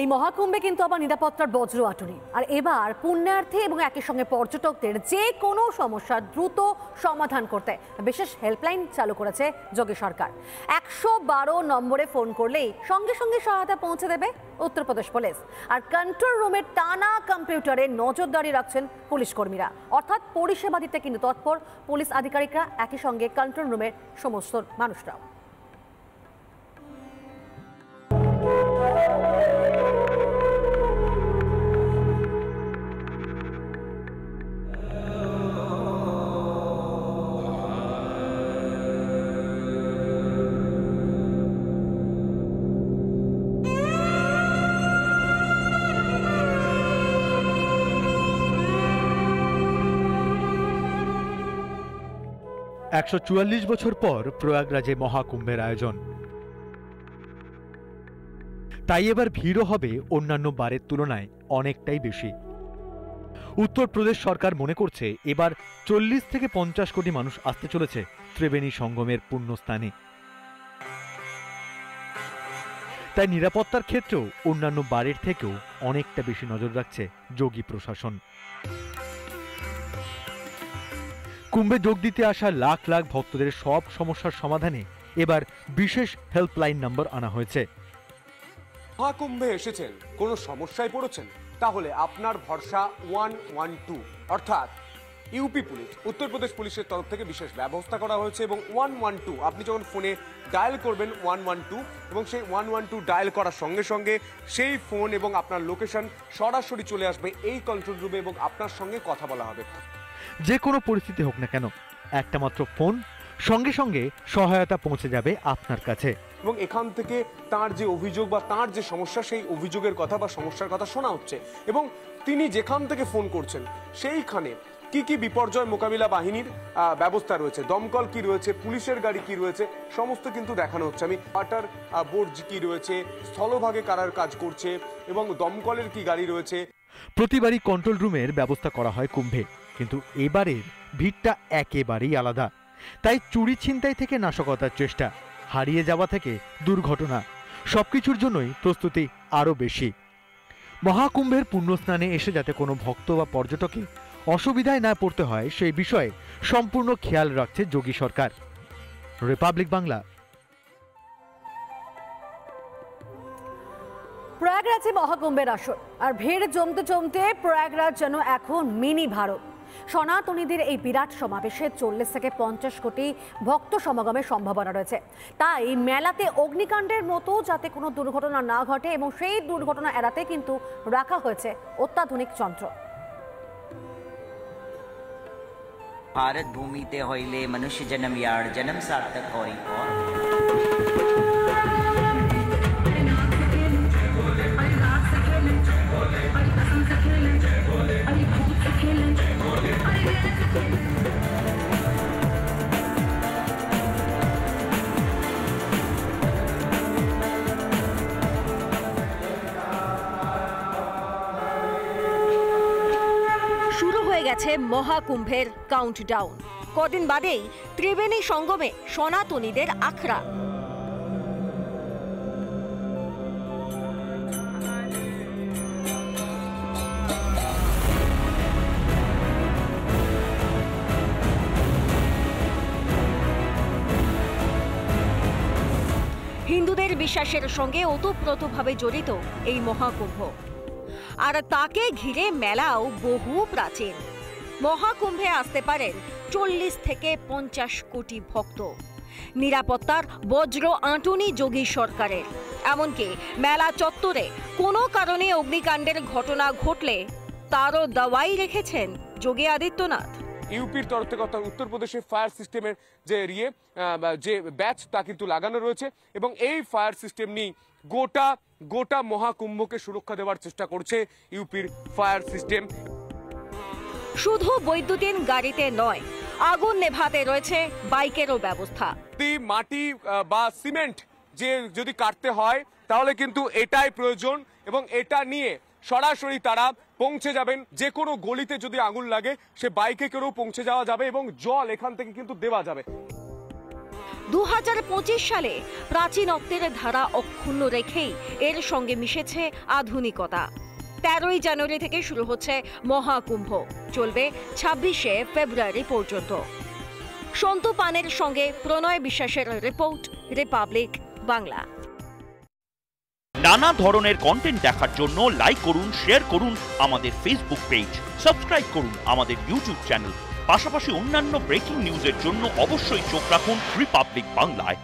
এই মহাকুম্ভে কিন্তু আবার নিরাপত্তার বজ্র আটুনি। আর এবার পুণ্যার্থী এবং একই সঙ্গে পর্যটকদের যে কোনো সমস্যার দ্রুত সমাধান করতে বিশেষ হেল্পলাইন চালু করেছে যোগী সরকার। 112 নম্বরে ফোন করলেই সঙ্গে সঙ্গে সহায়তা পৌঁছে দেবে উত্তরপ্রদেশ পুলিশ। আর কন্ট্রোল রুমের টানা কম্পিউটারে নজরদারি রাখছেন পুলিশ কর্মীরা, অর্থাৎ পরিষেবা দিতে কিন্তু তৎপর পুলিশ আধিকারিকরা, একই সঙ্গে কন্ট্রোল রুমের সমস্ত মানুষরা। একশো 144 বছর পর প্রয়াগরাজে মহাকুম্ভের আয়োজন, তাই এবার ভিড়ও হবে অন্যান্য বারের তুলনায় অনেকটাই বেশি। উত্তরপ্রদেশ সরকার মনে করছে এবার 40 থেকে 50 কোটি মানুষ আসতে চলেছে ত্রিবেণী সঙ্গমের পুণ্যস্থানে। তাই নিরাপত্তার ক্ষেত্রেও অন্যান্য বারের থেকেও অনেকটা বেশি নজর রাখছে যোগী প্রশাসন। কুম্ভে যোগ দিতে আসা লাখ লাখ ভক্তদের সব সমস্যার সমাধানে এবার বিশেষ হেল্পলাইন নম্বর আনা হয়েছে। মহাকুম্ভে এসেছেন, কোনো সমস্যায় পড়েছেন, তাহলে আপনার ভরসা 112, অর্থাৎ ইউপি পুলিশ, উত্তরপ্রদেশ পুলিশের তরফ থেকে বিশেষ ব্যবস্থা করা হয়েছে। এবং 112 আপনি যখন ফোনে ডায়াল করবেন 112, এবং সেই 112 ডায়াল করার সঙ্গে সঙ্গে সেই ফোন এবং আপনার লোকেশন সরাসরি চলে আসবে এই কন্ট্রোল রুমে এবং আপনার সঙ্গে কথা বলা হবে। যে কোনো পরিস্থিতি হোক না কেন, একটা মাত্র ফোন, সঙ্গে সঙ্গে সহায়তা পৌঁছে যাবে আপনার কাছে। এবং এখান থেকে তার যে অভিযোগ বা তার যে সমস্যা, সেই অভিযোগের কথা বা সমস্যার কথা শোনা হচ্ছে। এবং তিনি যেখান থেকে ফোন করছেন সেইখানে কি কি বিপর্যয় মোকাবিলা বাহিনীর ব্যবস্থা রয়েছে, দমকল কি রয়েছে, পুলিশের গাড়ি কি রয়েছে, সমস্ত কিন্তু দেখানো হচ্ছে। আমি ওয়াটার বোর্ড কি রয়েছে, স্থলভাগে কারার কাজ করছে এবং দমকলের কি গাড়ি রয়েছে। প্রতিবারই কন্ট্রোল রুমের ব্যবস্থা করা হয় কুম্ভে, কিন্তু এবারের ভিড়টা একেবারেই আলাদা। তাই চুরি ছিনতাই থেকে নাশকতার চেষ্টা, হারিয়ে যাওয়া থেকে দুর্ঘটনা, সবকিছুর জন্যই প্রস্তুতি আরও বেশি। মহাকুম্ভের পুণ্যস্নানে এসে যাতে কোনো ভক্ত বা পর্যটকে অসুবিধায় না পড়তে হয় সেই বিষয়ে সম্পূর্ণ খেয়াল রাখছে যোগী সরকার। রিপাবলিক বাংলা। প্রয়াগরাজে মহাকুম্ভের আসর, আর ভিড় জমতে জমতে প্রয়াগরাজ যেন এখন মিনি ভারত। সনাতনীদের এই বিরাট সমাবেশে 40 থেকে 50 কোটি ভক্ত সমাগমের সম্ভাবনা রয়েছে। তাই মেলাতে অগ্নিকাণ্ডের মতো যাতে কোনো দুর্ঘটনা না ঘটে এবং সেই দুর্ঘটনা এড়াতে কিন্তু রাখা হয়েছে অত্যাধুনিক যন্ত্র। भारत भूमिते हईले मनुष्य जन्म यार जन्म सार्थक करी पर শুরু হয়ে গেছে মহাকুম্ভের কাউন্টডাউন। কদিন বাদেই ত্রিবেণী সঙ্গমে সনাতনীদের আখড়া। হিন্দুদের বিশ্বাসের সঙ্গে ওতপ্রোতভাবে জড়িত এই মহাকুম্ভ, আর তাকে ঘিরে মেলাও বহু প্রাচীন। মহাকুম্ভে আসতে পারেন 40 থেকে 50 কোটি ভক্ত। নিরাপত্তার বজ্র আঁটুনি যোগী সরকারের। এমনকি মেলা চত্বরে কোনো কারণে অগ্নিকাণ্ডের ঘটনা ঘটলে তারও দাওয়াই রেখেছেন যোগী আদিত্যনাথ। ইউপির তরফ থেকে অর্থাৎ উত্তরপ্রদেশের ফায়ার সিস্টেমের যে ব্যাচ তা কিন্তু লাগানো রয়েছে এবং এই ফায়ার সিস্টেম নিয়ে গোটা মহাকুম্ভকে সুরক্ষা দেওয়ার চেষ্টা করছে ইউপির ফায়ার সিস্টেম। শুধু বৈদ্যুতিন গাড়িতে নয়, আগুন নেভাতে রয়েছে বাইকেরও ব্যবস্থা। মাটি বা সিমেন্ট যদি কাটতে হয় তাহলে কিন্তু এটাই প্রয়োজন এবং এটা নিয়ে সরাসরি তারা পৌঁছে যাবেন। যে কোনো গলিতে যদি আগুন লাগে সে বাইকে করেও পৌঁছে যাওয়া যাবে এবং জল এখান থেকে কিন্তু দেওয়া যাবে। 2025 সালে প্রাচীনত্বের ধারা অক্ষুণ্ণ রেখেই এর সঙ্গে মিশেছে আধুনিকতা। 13ই জানুয়ারি থেকে শুরু হচ্ছে মহাকুম্ভ, চলবে 26শে ফেব্রুয়ারি পর্যন্ত। সন্তু পানের সঙ্গে প্রণয় বিশ্বাসের রিপোর্ট, রিপাবলিক বাংলা। নানা ধরনের কন্টেন্ট দেখার জন্য লাইক করুন, শেয়ার করুন আমাদের ফেসবুক পেজ, সাবস্ক্রাইব করুন আমাদের ইউটিউব চ্যানেল। পাশাপাশি অন্যান্য ব্রেকিং নিউজের জন্য অবশ্যই চোখ রাখুন রিপাবলিক বাংলায়।